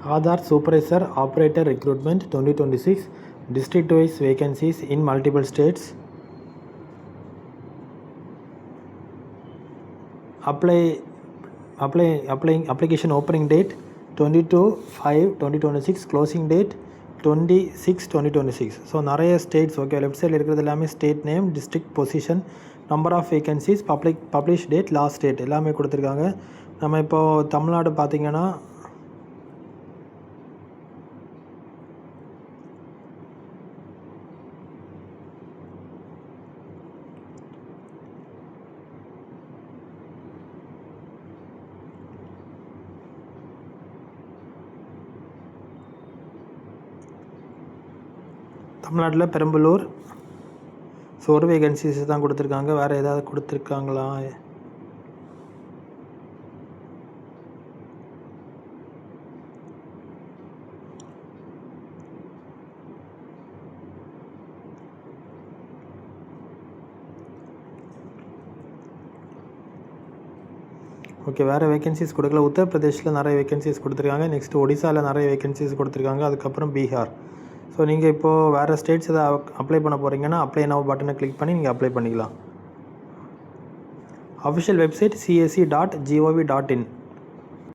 Aadhaar Supervisor Operator Recruitment 2026 district-wise vacancies in multiple states. Application opening date 22/5/2026, closing date 26/2026. So நிறைய states okay left சைடில் இருக்கிறது எல்லாமே state name, district, position, number of vacancies, publish date, last date எல்லாமே கொடுத்துருக்காங்க. நம்ம இப்போது தமிழ்நாடு பார்த்திங்கன்னா தமிழ்நாட்டில் பெரம்பலூர் ஸோ ஒரு வேகன்சிஸ் தான் கொடுத்துருக்காங்க. வேறு ஏதாவது கொடுத்துருக்காங்களா? ஓகே, வேறு வேகன்சிஸ் கொடுக்கல. உத்தரப்பிரதேஷில் நிறைய வேகன்சிஸ் கொடுத்துருக்காங்க. நெக்ஸ்ட்டு ஒடிசாவில் நிறைய வேகன்சிஸ் கொடுத்துருக்காங்க. அதுக்கப்புறம் பீகார். ஸோ நீங்கள் இப்போது வேறு ஸ்டேட்ஸ் எதாவது அப்ளை பண்ண போகிறீங்கன்னா அப்ளை நவ் பட்டனை கிளிக் பண்ணி நீங்கள் அப்ளை பண்ணிக்கலாம். Official website cac.gov.in.